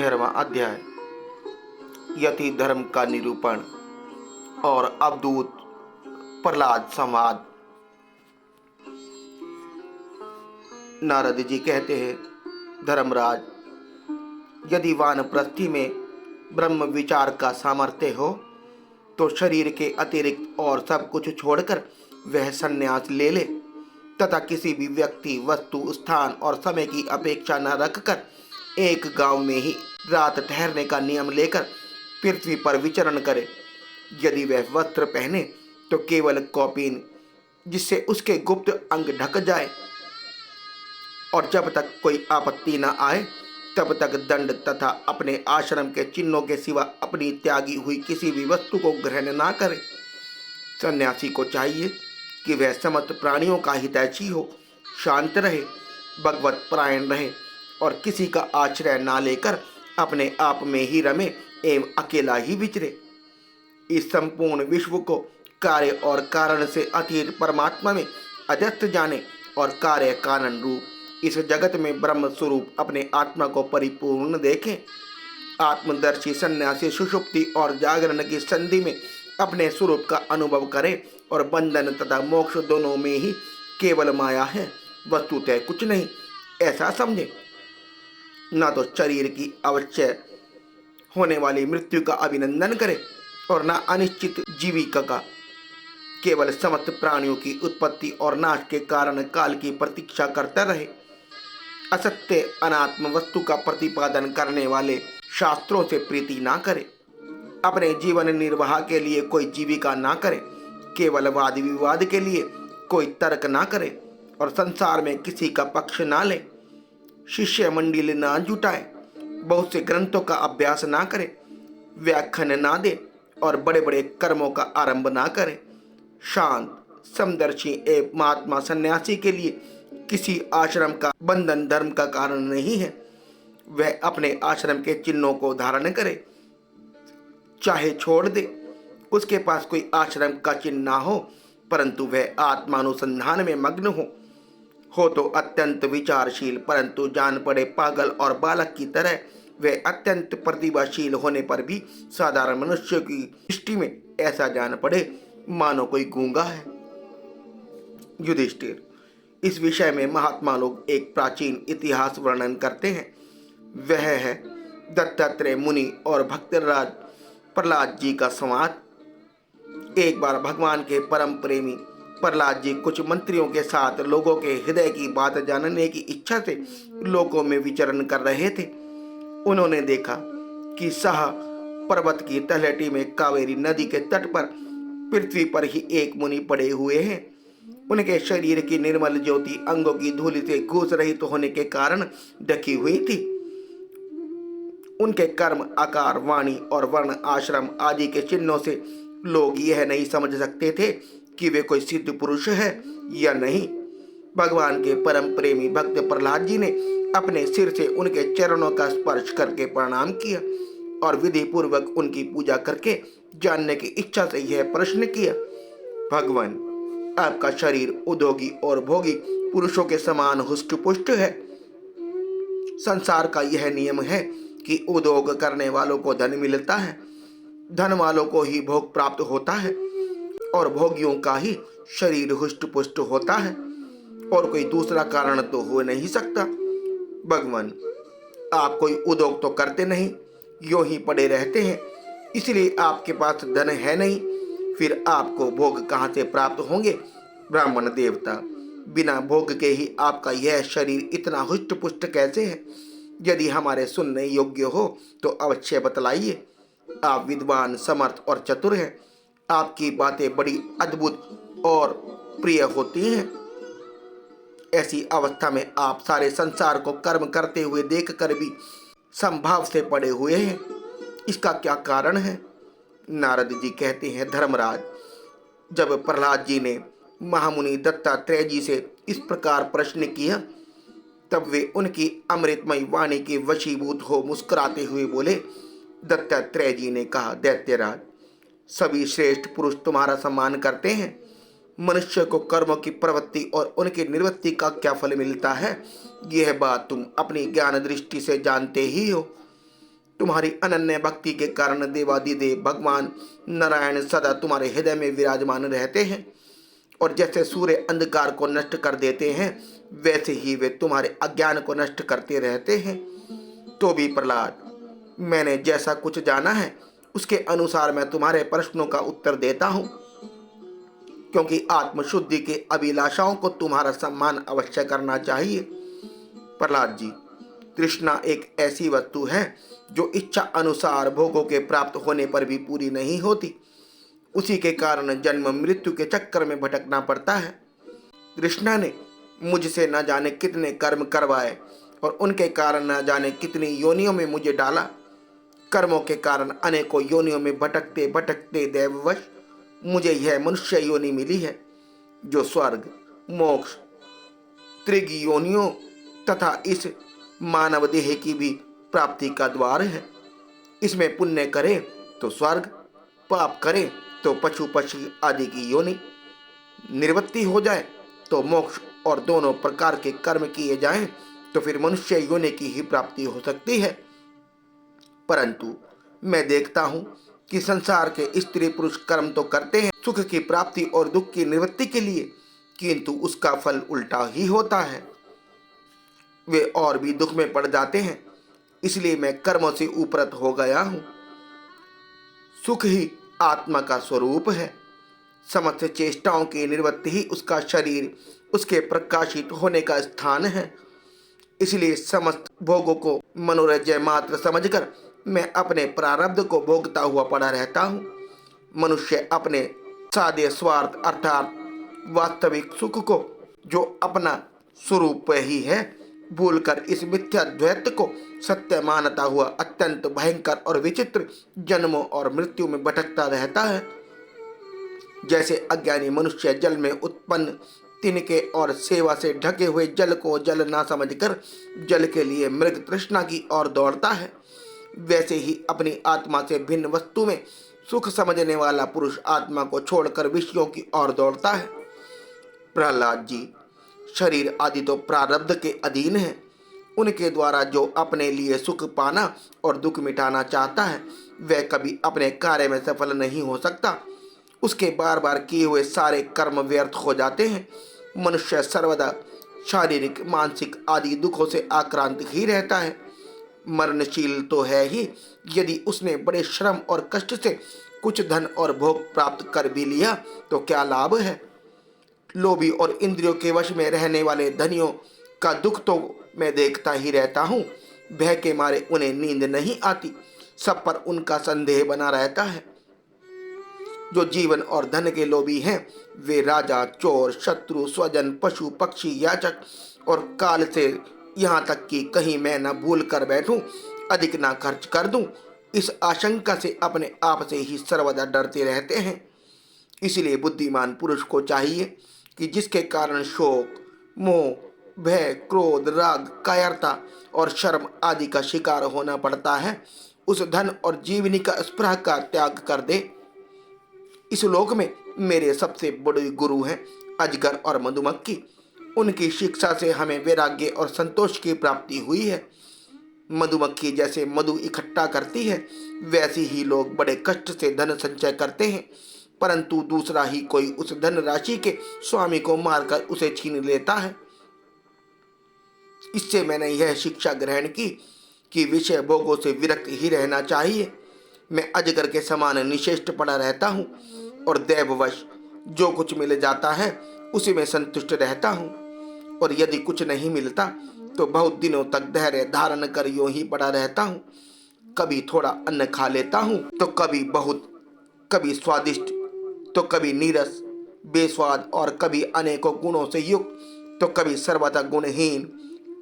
13वां अध्याय यति धर्म का निरूपण और अवधूत प्रहलाद संवाद। नारद जी कहते हैं, धर्मराज, यदि वानप्रस्थी में ब्रह्म विचार का सामर्थ्य हो तो शरीर के अतिरिक्त और सब कुछ छोड़कर वह संन्यास ले ले तथा किसी भी व्यक्ति, वस्तु, स्थान और समय की अपेक्षा न रखकर एक गांव में ही रात ठहरने का नियम लेकर पृथ्वी पर विचरण करे। यदि वह वस्त्र पहने तो केवल कौपीन, जिससे उसके गुप्त अंग ढक जाए, और जब तक कोई आपत्ति न आए तब तक दंड तथा अपने आश्रम के चिन्हों के सिवा अपनी त्यागी हुई किसी भी वस्तु को ग्रहण न करे। सन्यासी को चाहिए कि वह समस्त प्राणियों का हितैषी हो, शांत रहे, भगवत परायण रहे और किसी का आश्रय ना लेकर अपने आप में ही रमे एवं अकेला ही विचरे। इस संपूर्ण विश्व को कार्य और कारण से अतीत परमात्मा में अध्यस्त जाने और कार्य कारण रूप इस जगत में ब्रह्म स्वरूप अपने आत्मा को परिपूर्ण देखें। आत्मदर्शी सन्यासी सुषुप्ति और जागरण की संधि में अपने स्वरूप का अनुभव करे और बंधन तथा मोक्ष दोनों में ही केवल माया है, वस्तुतः कुछ नहीं, ऐसा समझे। न तो शरीर की अवश्य होने वाली मृत्यु का अभिनंदन करे और न अनिश्चित जीविका का, केवल समस्त प्राणियों की उत्पत्ति और नाश के कारण काल की प्रतीक्षा करता रहे। असत्य अनात्म वस्तु का प्रतिपादन करने वाले शास्त्रों से प्रीति ना करे, अपने जीवन निर्वाह के लिए कोई जीविका ना करे, केवल वाद विवाद के लिए कोई तर्क ना करे और संसार में किसी का पक्ष ना ले, शिष्य मंडली ना जुटाए, बहुत से ग्रंथों का अभ्यास ना करे, व्याख्यान ना दे और बड़े बड़े कर्मों का आरंभ ना करे। शांत समदर्शी एवं महात्मा सन्यासी के लिए किसी आश्रम का बंधन धर्म का कारण नहीं है। वह अपने आश्रम के चिन्हों को धारण करे, चाहे छोड़ दे। उसके पास कोई आश्रम का चिन्ह ना हो, परंतु वह आत्मानुसंधान में मग्न हो तो अत्यंत विचारशील, परंतु जान पड़े पागल और बालक की तरह। वह अत्यंत प्रतिभाशील होने पर भी साधारण मनुष्य की दृष्टि में ऐसा जान पड़े मानो कोई गूंगा है। युधिष्ठिर, इस विषय में महात्मा लोग एक प्राचीन इतिहास वर्णन करते हैं। वह है दत्तात्रेय मुनि और भक्तराज प्रहलाद जी का संवाद। एक बार भगवान के परम प्रेमी प्रहलाद जी कुछ मंत्रियों के साथ लोगों के हृदय की बात जानने की इच्छा से लोकों में विचरण कर रहे थे। उन्होंने देखा कि साह पर्वत की तलहटी में कावेरी नदी के तट पर पृथ्वी पर ही एक मुनि पड़े हुए हैं। उनके शरीर की निर्मल ज्योति अंगों की धूलि से घूस रहित होने के कारण ढकी हुई थी। उनके कर्म, आकार, वाणी और वर्ण, आश्रम आदि के चिन्हों से लोग यह नहीं समझ सकते थे कि वे कोई सिद्ध पुरुष है या नहीं। भगवान के परम प्रेमी भक्त प्रहलाद जी ने अपने सिर से उनके चरणों का स्पर्श करके प्रणाम किया और विधि पूर्वक उनकी पूजा करके जानने की इच्छा से यह प्रश्न किया, भगवान, आपका शरीर उद्योगी और भोगी पुरुषों के समान हुष्ट पुष्ट है। संसार का यह नियम है कि उद्योग करने वालों को धन मिलता है, धन वालों को ही भोग प्राप्त होता है और भोगियों का ही शरीर हुष्ट पुष्ट होता है, और कोई दूसरा कारण तो हो नहीं सकता। भगवान, आप कोई उद्योग तो करते नहीं, यूं ही पड़े रहते हैं, इसलिए आपके पास धन है नहीं, फिर आपको भोग कहाँ से प्राप्त होंगे? ब्राह्मण देवता, बिना भोग के ही आपका यह शरीर इतना हुष्ट पुष्ट कैसे है? यदि हमारे सुनने योग्य हो तो अवश्य बतलाइए। आप विद्वान, समर्थ और चतुर हैं, आपकी बातें बड़ी अद्भुत और प्रिय होती हैं। ऐसी अवस्था में आप सारे संसार को कर्म करते हुए देखकर भी संभाव से पड़े हुए हैं, इसका क्या कारण है? नारद जी कहते हैं, धर्मराज, जब प्रहलाद जी ने महामुनि दत्तात्रेय जी से इस प्रकार प्रश्न किया तब वे उनकी अमृतमयी वाणी के वशीभूत हो मुस्कुराते हुए बोले। दत्तात्रेय जी ने कहा, दैत्यराज, सभी श्रेष्ठ पुरुष तुम्हारा सम्मान करते हैं। मनुष्य को कर्मों की प्रवृत्ति और उनकी निवृत्ति का क्या फल मिलता है, यह बात तुम अपनी ज्ञान दृष्टि से जानते ही हो। तुम्हारी अनन्य भक्ति के कारण देवादिदेव भगवान नारायण सदा तुम्हारे हृदय में विराजमान रहते हैं, और जैसे सूर्य अंधकार को नष्ट कर देते हैं वैसे ही वे तुम्हारे अज्ञान को नष्ट करते रहते हैं। तो भी प्रहलाद, मैंने जैसा कुछ जाना है उसके अनुसार मैं तुम्हारे प्रश्नों का उत्तर देता हूँ, क्योंकि आत्मशुद्धि के अभिलाषाओं को तुम्हारा सम्मान अवश्य करना चाहिए। प्रहलाद जी, तृष्णा एक ऐसी वस्तु है जो इच्छा अनुसार भोगों के प्राप्त होने पर भी पूरी नहीं होती। उसी के कारण जन्म मृत्यु के चक्कर में भटकना पड़ता है। तृष्णा ने मुझसे न जाने कितने कर्म करवाए और उनके कारण न जाने कितनी योनियों में मुझे डाला। कर्मों के कारण अनेकों योनियों में भटकते भटकते दैववश मुझे यह मनुष्य योनि मिली है, जो स्वर्ग, मोक्ष, त्रिग योनियों तथा इस मानव देह की भी प्राप्ति का द्वार है। इसमें पुण्य करे तो स्वर्ग, पाप करे तो पशु पक्षी आदि की योनि, निवृत्ति हो जाए तो मोक्ष, और दोनों प्रकार के कर्म किए जाएं तो फिर मनुष्य योनि की ही प्राप्ति हो सकती है। परंतु मैं देखता हूं कि संसार के स्त्री पुरुष कर्म तो करते हैं सुख की प्राप्ति और दुख की निवृत्ति के लिए, किंतु उसका फल उल्टा ही होता है। वे और भी दुख में पड़ जाते हैं। इसलिए मैं कर्मों से उपरत हो गया हूं। सुख ही आत्मा का स्वरूप है। समस्त चेष्टाओं की निवृत्ति ही उसका शरीर, उसके प्रकाशित होने का स्थान है। इसलिए समस्त भोगों को मनोरंजन मात्र समझकर मैं अपने प्रारब्ध को भोगता हुआ पड़ा रहता हूँ। मनुष्य अपने सादे स्वार्थ अर्थात वास्तविक सुख को, जो अपना स्वरूप ही है, भूलकर इस मिथ्या द्वैत को सत्य मानता हुआ अत्यंत भयंकर और विचित्र जन्मों और मृत्यु में भटकता रहता है। जैसे अज्ञानी मनुष्य जल में उत्पन्न तिनके और सेवा से ढके हुए जल को जल ना समझकर जल के लिए मृग तृष्णा की ओर दौड़ता है, वैसे ही अपनी आत्मा से भिन्न वस्तु में सुख समझने वाला पुरुष आत्मा को छोड़कर विषयों की ओर दौड़ता है। प्रहलाद जी, शरीर आदि तो प्रारब्ध के अधीन है। उनके द्वारा जो अपने लिए सुख पाना और दुख मिटाना चाहता है वह कभी अपने कार्य में सफल नहीं हो सकता। उसके बार बार किए हुए सारे कर्म व्यर्थ हो जाते हैं। मनुष्य सर्वदा शारीरिक, मानसिक आदि दुखों से आक्रांत ही रहता है। मरणशील तो है ही। यदि उसने बड़े श्रम और कष्ट से कुछ धन और भोग प्राप्त कर भी लिया तो क्या लाभ है। लोभी और इंद्रियों के वश में रहने वाले धनियों का दुख तो मैं देखता ही रहता हूँ। भय के मारे उन्हें नींद नहीं आती, सब पर उनका संदेह बना रहता है। जो जीवन और धन के लोभी हैं वे राजा, चोर, शत्रु, स्वजन, पशु पक्षी, याचक और काल से यहाँ तक कि कहीं मैं न भूल कर बैठूं, अधिक ना खर्च कर दूं, इस आशंका से अपने आप से ही सर्वदा डरते रहते हैं। इसलिए बुद्धिमान पुरुष को चाहिए कि जिसके कारण शोक, मोह, भय, क्रोध, राग, कायरता और शर्म आदि का शिकार होना पड़ता है, उस धन और जीवनी का स्पृह का त्याग कर दे। इस लोक में मेरे सबसे बड़े गुरु हैं अजगर और मधुमक्खी। उनकी शिक्षा से हमें वैराग्य और संतोष की प्राप्ति हुई है। मधुमक्खी जैसे मधु इकट्ठा करती है, वैसे ही लोग बड़े कष्ट से धन संचय करते हैं, परंतु दूसरा ही कोई उस धन राशि के स्वामी को मारकर उसे छीन लेता है। इससे मैंने यह शिक्षा ग्रहण की कि विषय भोगों से विरक्त ही रहना चाहिए। मैं अजगर के समान निश्चेष्ट पड़ा रहता हूँ और दैववश जो कुछ मिल जाता है उसी में संतुष्ट रहता हूँ, और यदि कुछ नहीं मिलता तो बहुत दिनों तक धैर्य धारण कर यूं ही पड़ा रहता हूँ। कभी थोड़ा अन्न खा लेता हूँ तो कभी बहुत, कभी स्वादिष्ट तो कभी नीरस बेस्वाद, और कभी अनेकों गुणों से युक्त तो कभी सर्वथा गुणहीन।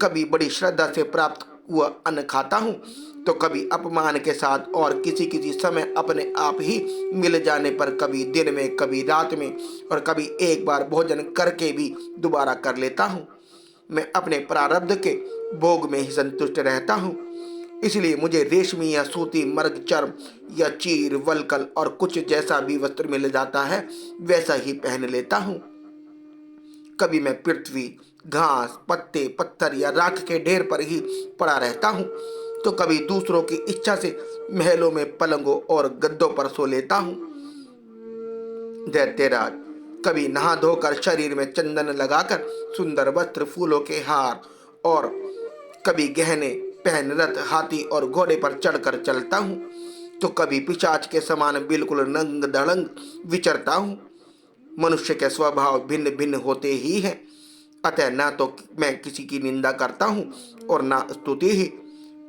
कभी बड़ी श्रद्धा से प्राप्त हुआ अन्न खाता हूँ तो कभी अपमान के साथ, और किसी किसी समय अपने आप ही मिल जाने पर कभी दिन में, कभी रात में, और कभी एक बार भोजन करके भी दोबारा कर लेता हूँ। मैं अपने प्रारब्ध के भोग में ही संतुष्ट रहता हूँ। इसलिए मुझे रेशमी या सूती मर्ग चर्म या चीर, वलकल और कुछ जैसा भी वस्त्र मिल जाता है वैसा ही पहन लेता हूँ। कभी मैं पृथ्वी, घास, पत्ते, पत्थर या राख के ढेर पर ही पड़ा रहता हूँ। तो कभी दूसरों की इच्छा से महलों में पलंगों और गद्दों पर सो लेता हूँ। दैत्यराज, कभी नहा धोकर शरीर में चंदन लगाकर सुंदर वस्त्र, फूलों के हार और कभी गहने पहन रथ, हाथी और घोड़े पर चढ़कर चलता हूँ, तो कभी पिशाच के समान बिल्कुल नंग दड़ंग विचरता हूँ। मनुष्य के स्वभाव भिन्न भिन्न होते ही हैं, अतः ना तो मैं किसी की निंदा करता हूँ और ना स्तुति ही।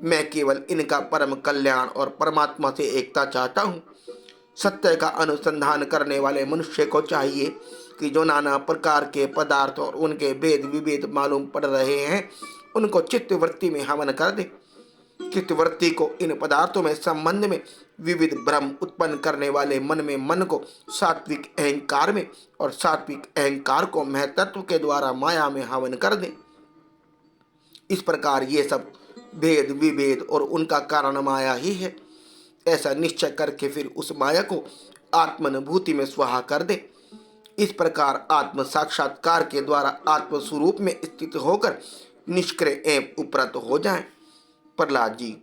मैं केवल इनका परम कल्याण और परमात्मा से एकता चाहता हूँ। सत्य का अनुसंधान करने वाले मनुष्य को चाहिए कि जो नाना प्रकार के पदार्थ और उनके भेद विभेद मालूम पड़ रहे हैं, उनको चित्तवृत्ति में हवन कर दे। चित्तवृत्ति को इन पदार्थों में संबंध में विविध भ्रम उत्पन्न करने वाले मन को सात्विक अहंकार में और सात्विक अहंकार को महतत्व के द्वारा माया में हवन कर दे। इस प्रकार ये सब भेद विभेद और उनका कारण माया ही है, ऐसा निश्चय करके फिर उस माया को आत्मानुभूति में स्वाहा कर दे। इस प्रकार आत्म साक्षात्कार के द्वारा आत्म स्वरूप में स्थित होकर निष्क्रिय एवं उपरत हो जाएं। प्रहलाद जी,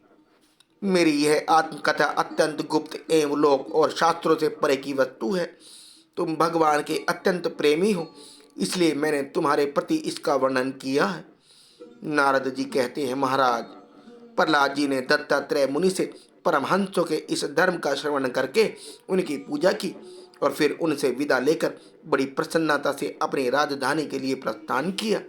मेरी यह आत्मकथा अत्यंत गुप्त एवं लोक और शास्त्रों से परे की वस्तु है। तुम भगवान के अत्यंत प्रेमी हो, इसलिए मैंने तुम्हारे प्रति इसका वर्णन किया है। नारद जी कहते हैं, महाराज, प्रहलाद जी ने दत्तात्रेय मुनि से परमहंसों के इस धर्म का श्रवण करके उनकी पूजा की और फिर उनसे विदा लेकर बड़ी प्रसन्नता से अपनी राजधानी के लिए प्रस्थान किया।